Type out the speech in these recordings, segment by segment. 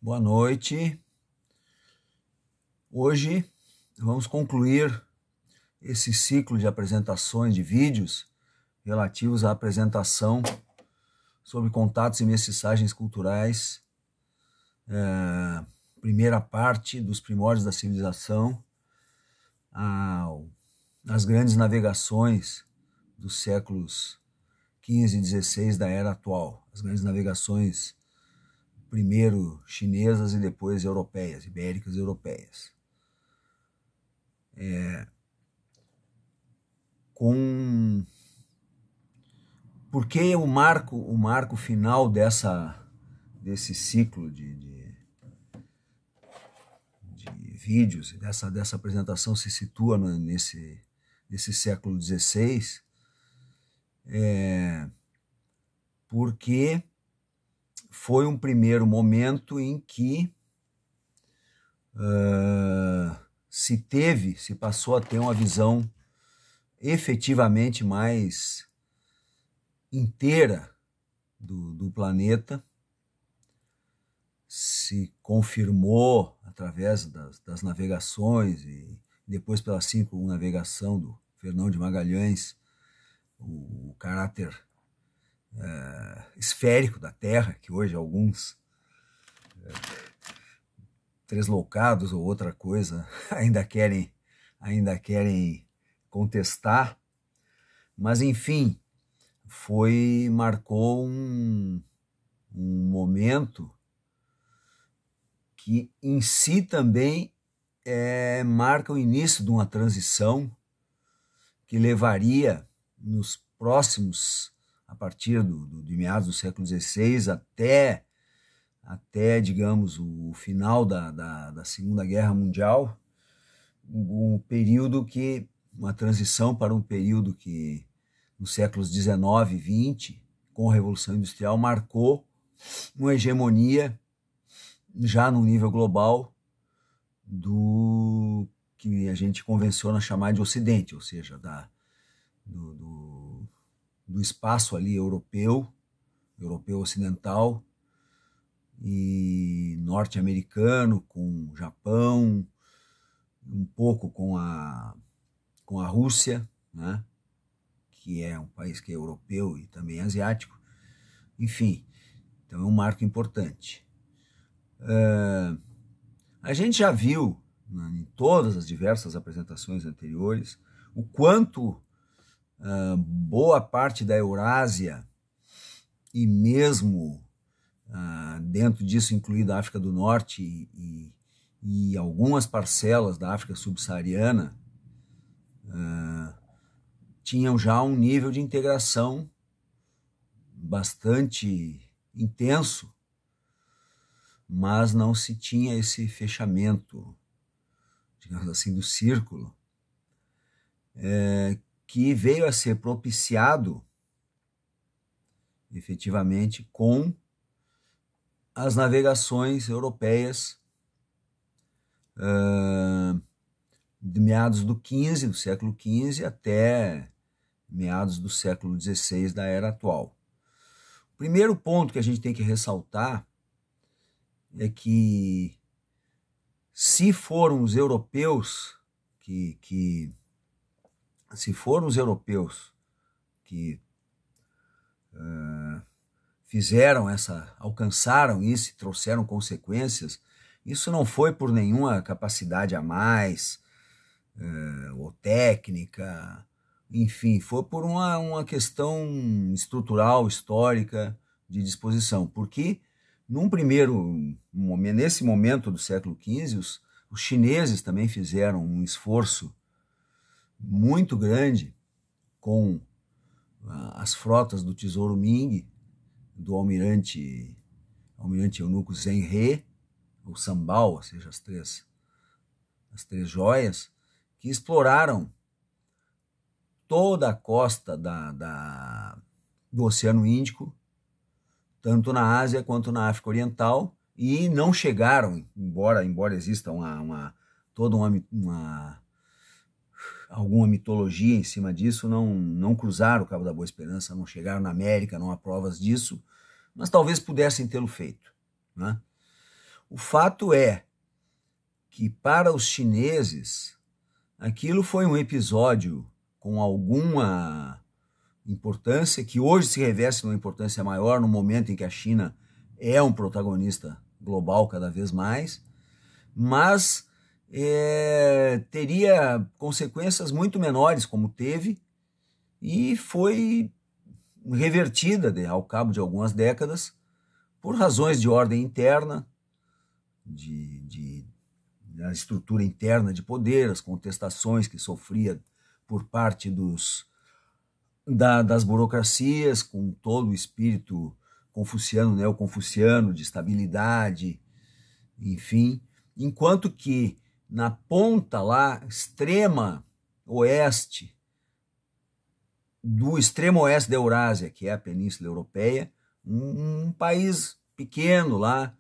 Boa noite. Hoje vamos concluir esse ciclo de apresentações de vídeos relativos à apresentação sobre contatos e mestiçagens culturais, primeira parte dos primórdios da civilização, as grandes navegações dos séculos XV e XVI da era atual, as grandes navegações primeiro chinesas e depois europeias, ibéricas e europeias. Por que o marco final desse ciclo de vídeos, dessa apresentação se situa nesse século XVI? Porque foi um primeiro momento em que se passou a ter uma visão efetivamente mais inteira do planeta, se confirmou através das navegações e depois pela circunnavegação do Fernão de Magalhães, o caráter esférico da Terra, que hoje alguns tresloucados ou outra coisa ainda querem contestar, mas enfim, marcou um momento que em si também marca o início de uma transição que levaria nos próximos, a partir de meados do século XVI até digamos, o final da Segunda Guerra Mundial, uma transição para um período que, nos séculos XIX e XX, com a Revolução Industrial, marcou uma hegemonia, já no nível global, do que a gente convenciona chamar de Ocidente, ou seja, do espaço ali europeu ocidental e norte-americano, com o Japão, um pouco com a Rússia, né? Que é um país que é europeu e também asiático. Enfim, então é um marco importante. A gente já viu, em todas as diversas apresentações anteriores, o quanto boa parte da Eurásia e mesmo dentro disso incluída a África do Norte e algumas parcelas da África subsaariana tinham já um nível de integração bastante intenso, mas não se tinha esse fechamento, digamos assim, do círculo, que veio a ser propiciado efetivamente com as navegações europeias de meados do século XV até meados do século XVI da era atual. O primeiro ponto que a gente tem que ressaltar é que se foram os europeus que alcançaram isso e trouxeram consequências, isso não foi por nenhuma capacidade a mais, ou técnica, enfim, foi por uma questão estrutural, histórica, de disposição, porque nesse momento do século XV, os chineses também fizeram um esforço muito grande com as frotas do Tesouro Ming, do almirante eunuco Zheng He, ou Sambal, ou seja, as três joias, que exploraram toda a costa do Oceano Índico, tanto na Ásia quanto na África Oriental, e não chegaram, embora exista alguma mitologia em cima disso, não cruzaram o Cabo da Boa Esperança, não chegaram na América, não há provas disso, mas talvez pudessem tê-lo feito, né? O fato é que para os chineses aquilo foi um episódio com alguma importância, que hoje se reveste numa importância maior no momento em que a China é um protagonista global cada vez mais, mas teria consequências muito menores, como teve, e foi revertida ao cabo de algumas décadas por razões de ordem interna, da estrutura interna de poder, as contestações que sofria por parte das burocracias, com todo o espírito confuciano, neoconfuciano, de estabilidade, enfim, enquanto que na ponta lá, extrema oeste, do extremo oeste da Eurásia, que é a Península Europeia, um país pequeno lá,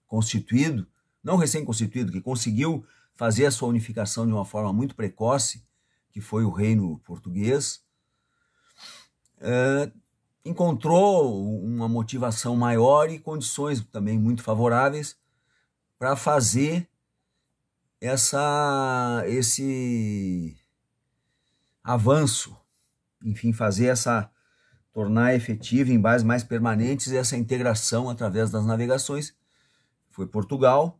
constituído, não recém-constituído, que conseguiu fazer a sua unificação de uma forma muito precoce, que foi o Reino Português, encontrou uma motivação maior e condições também muito favoráveis para fazer esse avanço, enfim, tornar efetiva em bases mais permanentes essa integração através das navegações. Foi Portugal.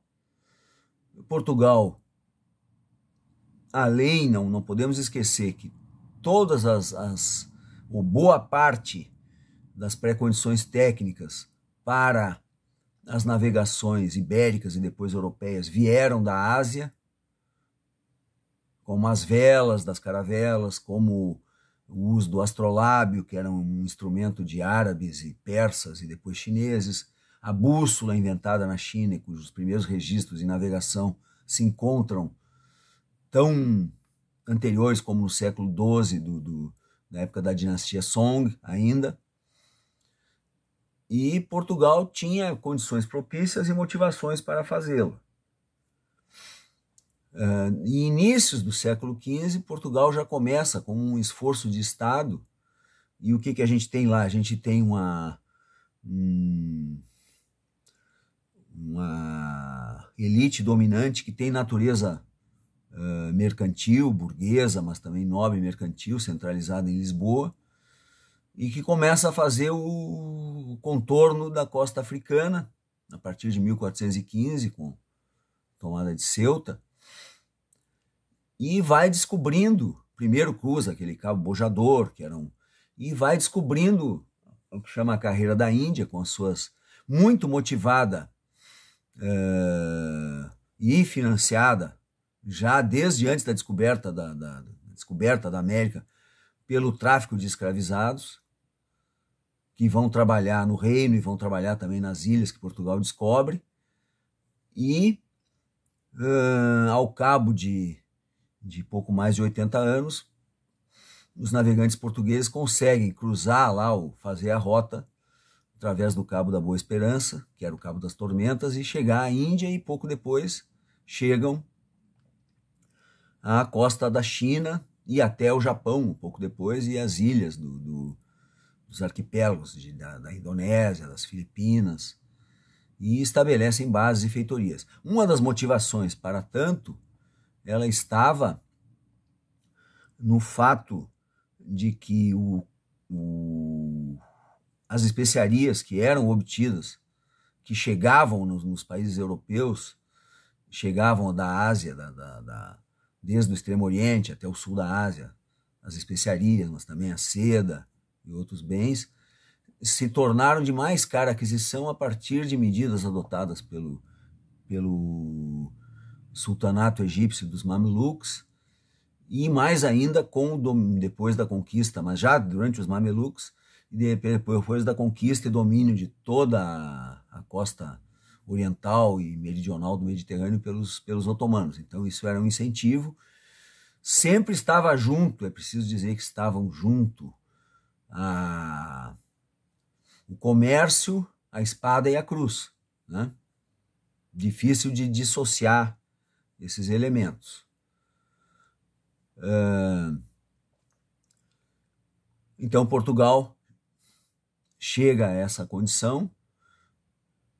Além, não podemos esquecer que todas ou boa parte das pré-condições técnicas para as navegações ibéricas e depois europeias vieram da Ásia, como as velas das caravelas, como o uso do astrolábio, que era um instrumento de árabes e persas e depois chineses, a bússola inventada na China, cujos primeiros registros de navegação se encontram tão anteriores como no século XII, da época da dinastia Song ainda. E Portugal tinha condições propícias e motivações para fazê-lo. Em inícios do século XV, Portugal já começa com um esforço de Estado. E o que a gente tem lá? A gente tem uma elite dominante que tem natureza mercantil, burguesa, mas também nobre mercantil, centralizada em Lisboa, e que começa a fazer o contorno da costa africana, a partir de 1415, com a tomada de Ceuta, e vai descobrindo, primeiro cruza aquele Cabo Bojador, e vai descobrindo o que chama a carreira da Índia, com as suas, muito motivada e financiada, já desde antes da descoberta da América, pelo tráfico de escravizados, que vão trabalhar no reino e vão trabalhar também nas ilhas que Portugal descobre, e ao cabo de pouco mais de 80 anos, os navegantes portugueses conseguem cruzar lá, ou fazer a rota através do Cabo da Boa Esperança, que era o Cabo das Tormentas, e chegar à Índia, e pouco depois chegam à costa da China e até o Japão, um pouco depois, e as ilhas dos arquipélagos da Indonésia, das Filipinas, e estabelecem bases e feitorias. Uma das motivações para tanto, ela estava no fato de que as especiarias que eram obtidas, que chegavam nos países europeus, chegavam da Ásia, desde o Extremo Oriente até o sul da Ásia, as especiarias, mas também a seda e outros bens, se tornaram de mais cara aquisição a partir de medidas adotadas pelo sultanato egípcio dos Mamelucos, e mais ainda depois da conquista, mas já durante os Mamelucos, e depois da conquista e domínio de toda a costa oriental e meridional do Mediterrâneo pelos otomanos. Então isso era um incentivo. Sempre estava junto, é preciso dizer que estavam junto o comércio, a espada e a cruz, né? Difícil de dissociar esses elementos. Então Portugal chega a essa condição,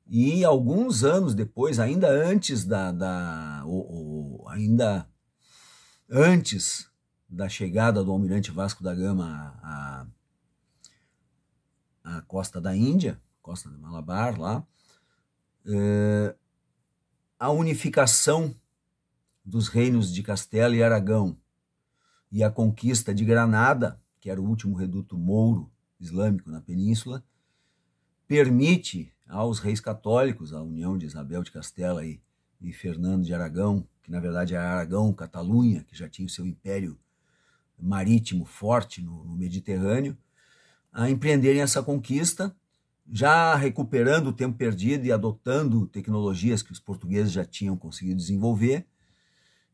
e alguns anos depois, ainda antes ainda antes da chegada do almirante Vasco da Gama à costa da Índia, costa de Malabar lá, a unificação dos reinos de Castela e Aragão e a conquista de Granada, que era o último reduto mouro islâmico na península, permite aos reis católicos, a união de Isabel de Castela e Fernando de Aragão, que na verdade era Aragão-Catalunha, que já tinha o seu império marítimo forte no Mediterrâneo, a empreenderem essa conquista, já recuperando o tempo perdido e adotando tecnologias que os portugueses já tinham conseguido desenvolver,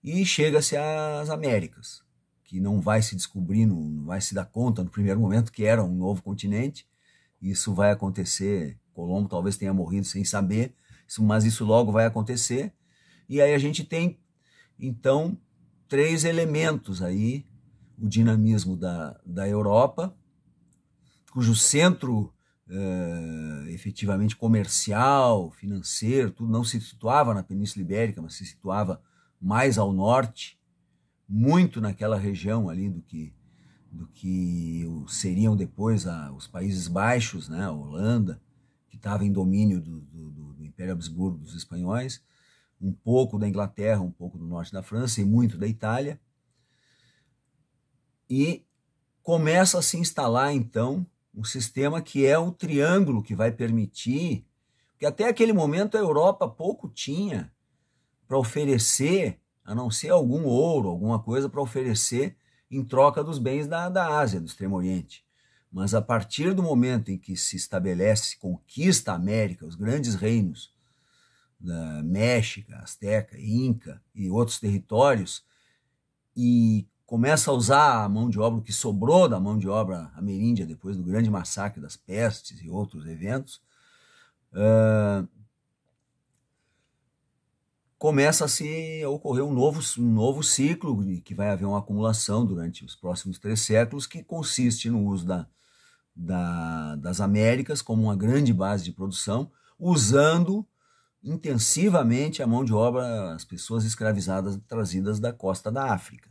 e chega-se às Américas, que não vai se descobrir, não vai se dar conta no primeiro momento que era um novo continente. Isso vai acontecer, Colombo talvez tenha morrido sem saber, mas isso logo vai acontecer. E aí a gente tem, então, 3 elementos aí: o dinamismo da Europa, cujo centro efetivamente comercial, financeiro, tudo não se situava na Península Ibérica, mas se situava mais ao norte, muito naquela região ali do que seriam depois os Países Baixos, né, a Holanda, que estava em domínio do Império Habsburgo dos espanhóis, um pouco da Inglaterra, um pouco do norte da França e muito da Itália. E começa a se instalar, então, um sistema que é um triângulo que vai permitir, porque até aquele momento a Europa pouco tinha para oferecer, a não ser algum ouro, alguma coisa para oferecer em troca dos bens da Ásia, do Extremo Oriente. Mas a partir do momento em que se estabelece, conquista a América, os grandes reinos da México, Azteca, Inca e outros territórios, e começa a usar a mão de obra, o que sobrou da mão de obra ameríndia depois do grande massacre das pestes e outros eventos, começa a se ocorrer um novo ciclo, que vai haver uma acumulação durante os próximos 3 séculos, que consiste no uso das Américas como uma grande base de produção, usando intensivamente a mão de obra, as pessoas escravizadas trazidas da costa da África.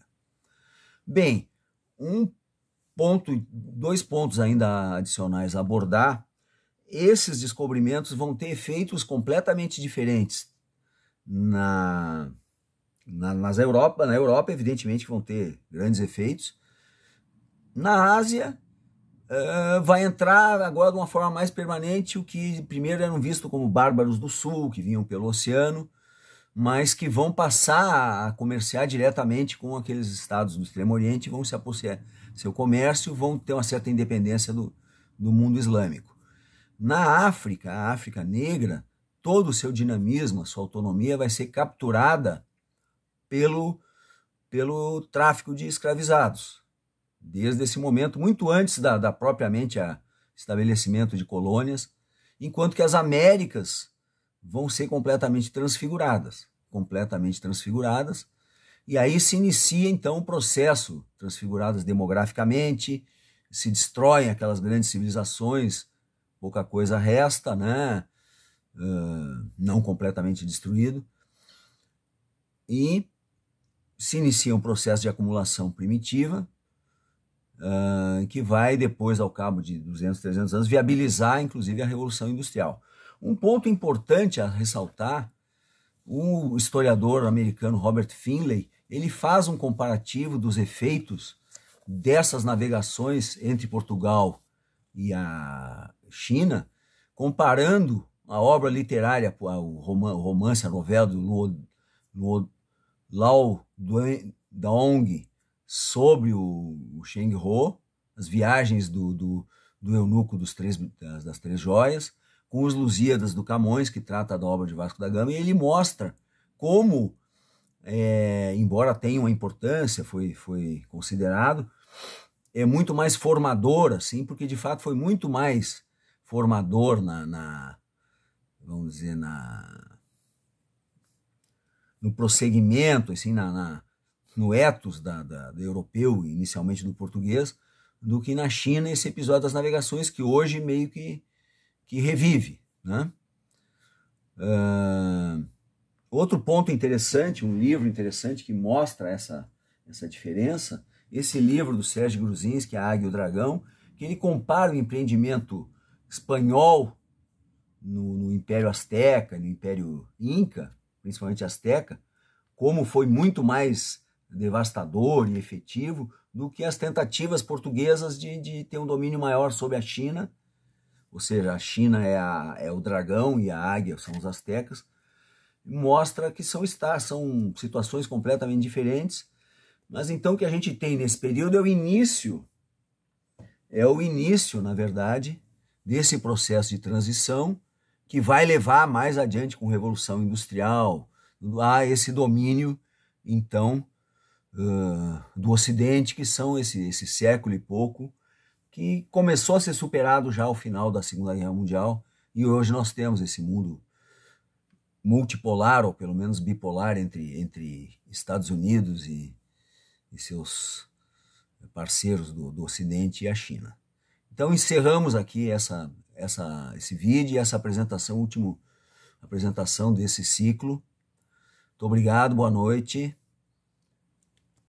Bem, 2 pontos ainda adicionais a abordar. Esses descobrimentos vão ter efeitos completamente diferentes na Europa, evidentemente, vão ter grandes efeitos. Na Ásia, vai entrar agora de uma forma mais permanente o que primeiro eram vistos como bárbaros do sul, que vinham pelo oceano, mas que vão passar a comerciar diretamente com aqueles estados do Extremo Oriente, vão se apossar seu comércio, vão ter uma certa independência do mundo islâmico. Na África, a África negra, todo o seu dinamismo, a sua autonomia vai ser capturada pelo tráfico de escravizados. Desde esse momento, muito antes da propriamente estabelecimento de colônias, enquanto que as Américas vão ser completamente transfiguradas, e aí se inicia então o processo, transfiguradas demograficamente, se destroem aquelas grandes civilizações, pouca coisa resta, né? Não completamente destruído, e se inicia um processo de acumulação primitiva, que vai depois, ao cabo de 200, 300 anos, viabilizar inclusive a Revolução Industrial. Um ponto importante a ressaltar, o historiador americano Robert Finlay, ele faz um comparativo dos efeitos dessas navegações entre Portugal e a China, comparando a obra literária, o romance, a novela do Lao Dong sobre o Cheng Ho, as viagens do eunuco das 3 joias, com os Lusíadas do Camões, que trata da obra de Vasco da Gama, e ele mostra como, embora tenha uma importância, foi considerado, é muito mais formador, assim, porque de fato foi muito mais formador vamos dizer, no prosseguimento, assim, no ethos do europeu, inicialmente do português, do que na China esse episódio das navegações, que hoje meio que revive, né? Outro ponto interessante, um livro interessante que mostra essa diferença, esse livro do Sérgio Gruzinski, A Águia e o Dragão, que ele compara o empreendimento espanhol no Império Azteca, no Império Inca, principalmente Azteca, como foi muito mais devastador e efetivo do que as tentativas portuguesas de ter um domínio maior sobre a China. Ou seja, a China é o dragão e a águia são os aztecas. Mostra que são situações completamente diferentes. Mas então o que a gente tem nesse período é o início, na verdade, desse processo de transição que vai levar mais adiante com a Revolução Industrial a esse domínio, então, do Ocidente, que são esse século e pouco, que começou a ser superado já ao final da Segunda Guerra Mundial, e hoje nós temos esse mundo multipolar, ou pelo menos bipolar, entre Estados Unidos e seus parceiros do Ocidente e a China. Então encerramos aqui esse vídeo e essa apresentação, última apresentação desse ciclo. Muito obrigado, boa noite.